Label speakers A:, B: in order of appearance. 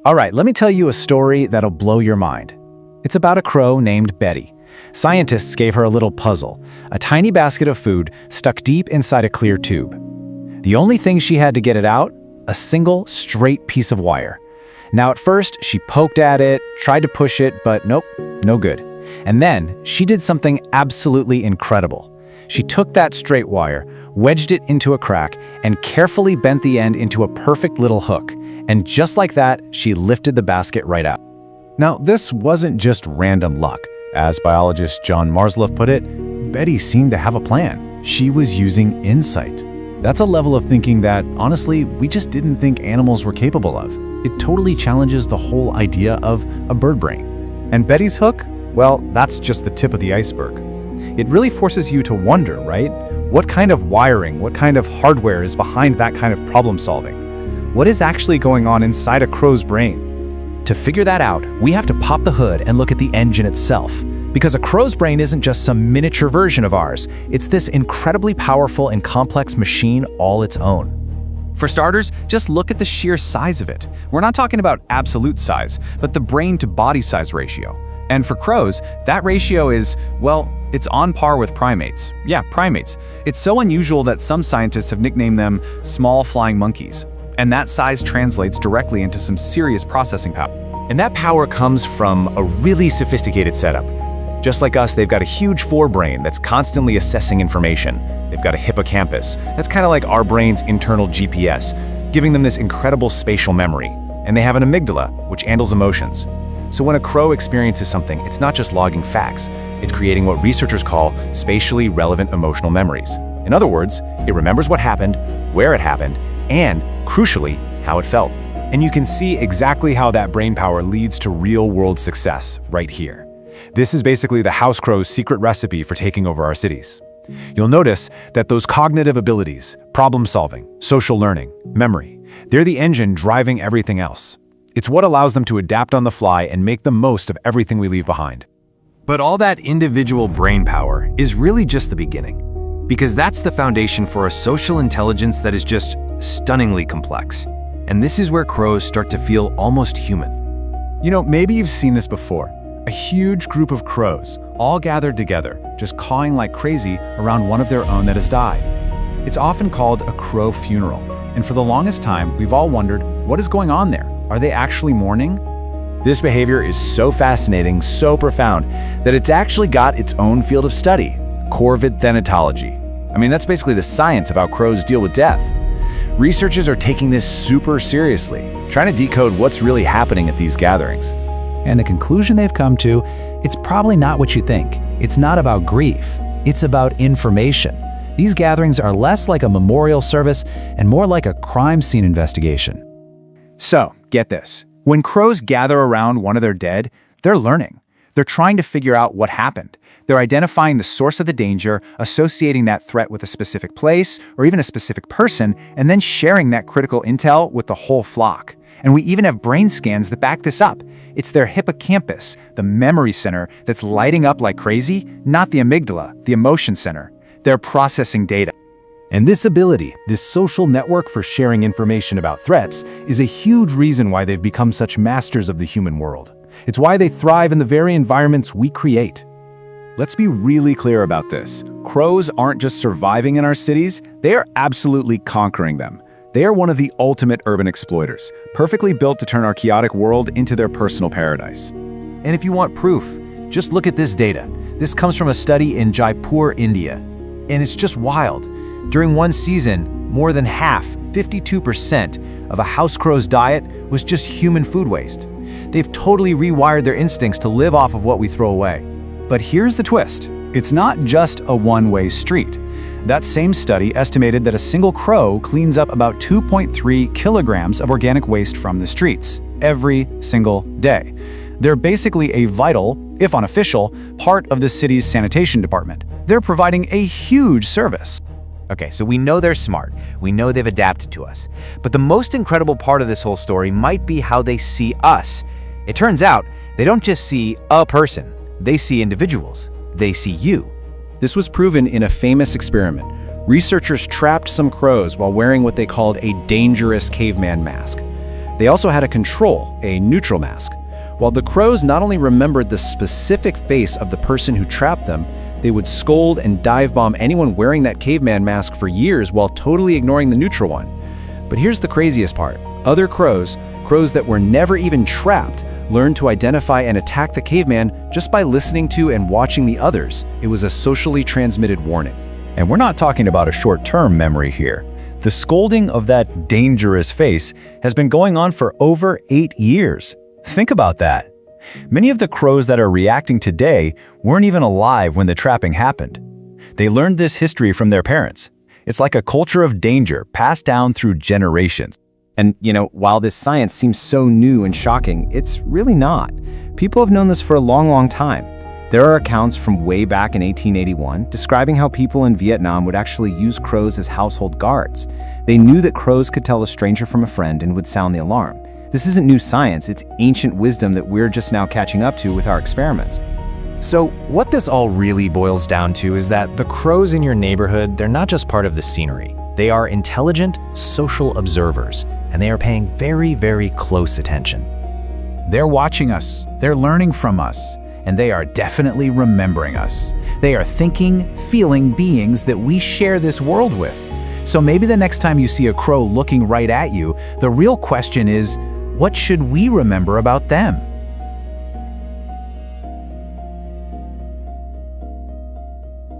A: All right, let me tell you a story that'll blow your mind. It's about a crow named Betty. Scientists gave her a little puzzle, a tiny basket of food stuck deep inside a clear tube. The only thing she had to get it out, a single straight piece of wire. Now at first, she poked at it, tried to push it, but nope, no good. And then she did something absolutely incredible. She took that straight wire, wedged it into a crack, and carefully bent the end into a perfect little hook. And just like that, she lifted the basket right out.
B: Now, this wasn't just random luck. As biologist John Marsloff put it, Betty seemed to have a plan. She was using insight. That's a level of thinking that, honestly, we just didn't think animals were capable of. It totally challenges the whole idea of a bird brain.
C: And Betty's hook? Well, that's just the tip of the iceberg. It really forces you to wonder, right? What kind of wiring, what kind of hardware is behind that kind of problem solving? What is actually going on inside a crow's brain?
D: To figure that out, we have to pop the hood and look at the engine itself. Because a crow's brain isn't just some miniature version of ours. It's this incredibly powerful and complex machine all its own.
C: For starters, just look at the sheer size of it. We're not talking about absolute size, but the brain-to-body size ratio. And for crows, that ratio is, well, it's on par with primates. Yeah, primates. It's so unusual that some scientists have nicknamed them small flying monkeys. And that size translates directly into some serious processing power.
B: And that power comes from a really sophisticated setup. Just like us, they've got a huge forebrain that's constantly assessing information. They've got a hippocampus. That's kind of like our brain's internal GPS, giving them this incredible spatial memory. And they have an amygdala, which handles emotions. So when a crow experiences something, it's not just logging facts. It's creating what researchers call spatially relevant emotional memories. In other words, it remembers what happened, where it happened, and, crucially, how it felt.
C: And you can see exactly how that brain power leads to real-world success right here. This is basically the house crow's secret recipe for taking over our cities. You'll notice that those cognitive abilities, problem-solving, social learning, memory, they're the engine driving everything else. It's what allows them to adapt on the fly and make the most of everything we leave behind.
E: But all that individual brain power is really just the beginning, because that's the foundation for a social intelligence that is just stunningly complex. And this is where crows start to feel almost human.
C: You know, maybe you've seen this before. A huge group of crows, all gathered together, just cawing like crazy around one of their own that has died. It's often called a crow funeral, and for the longest time, we've all wondered, what is going on there? Are they actually mourning?
B: This behavior is so fascinating, so profound, that it's actually got its own field of study, corvid thanatology. I mean, that's basically the science of how crows deal with death. Researchers are taking this super seriously, trying to decode what's really happening at these gatherings.
D: And the conclusion they've come to, it's probably not what you think. It's not about grief. It's about information. These gatherings are less like a memorial service and more like a crime scene investigation.
C: So, get this. When crows gather around one of their dead, they're learning. They're trying to figure out what happened. They're identifying the source of the danger, associating that threat with a specific place or even a specific person, and then sharing that critical intel with the whole flock. And we even have brain scans that back this up. It's their hippocampus, the memory center, that's lighting up like crazy, not the amygdala, the emotion center. They're processing data.
A: And this ability, this social network for sharing information about threats, is a huge reason why they've become such masters of the human world. It's why they thrive in the very environments we create.
C: Let's be really clear about this. Crows aren't just surviving in our cities, they are absolutely conquering them. They are one of the ultimate urban exploiters, perfectly built to turn our chaotic world into their personal paradise.
D: And if you want proof, just look at this data. This comes from a study in Jaipur, India. And it's just wild. During one season, more than half, 52%, of a house crow's diet was just human food waste. They've totally rewired their instincts to live off of what we throw away.
C: But here's the twist. It's not just a one-way street. That same study estimated that a single crow cleans up about 2.3 kilograms of organic waste from the streets every single day. They're basically a vital, if unofficial, part of the city's sanitation department. They're providing a huge service.
F: Okay, so we know they're smart. We know they've adapted to us. But the most incredible part of this whole story might be how they see us. It turns out they don't just see a person. They see individuals. They see you.
C: This was proven in a famous experiment. Researchers trapped some crows while wearing what they called a dangerous caveman mask. They also had a control, a neutral mask. While the crows not only remembered the specific face of the person who trapped them, they would scold and dive bomb anyone wearing that caveman mask for years while totally ignoring the neutral one. But here's the craziest part. Other crows that were never even trapped, learned to identify and attack the caveman just by listening to and watching the others. It was a socially transmitted warning.
B: And we're not talking about a short-term memory here. The scolding of that dangerous face has been going on for over 8 years. Think about that. Many of the crows that are reacting today weren't even alive when the trapping happened. They learned this history from their parents. It's like a culture of danger passed down through generations.
C: And, while this science seems so new and shocking, it's really not. People have known this for a long, long time. There are accounts from way back in 1881 describing how people in Vietnam would actually use crows as household guards. They knew that crows could tell a stranger from a friend and would sound the alarm. This isn't new science, it's ancient wisdom that we're just now catching up to with our experiments.
D: So what this all really boils down to is that the crows in your neighborhood, they're not just part of the scenery. They are intelligent, social observers, and they are paying very, very close attention.
G: They're watching us, they're learning from us, and they are definitely remembering us. They are thinking, feeling beings that we share this world with. So maybe the next time you see a crow looking right at you, the real question is, what should we remember about them?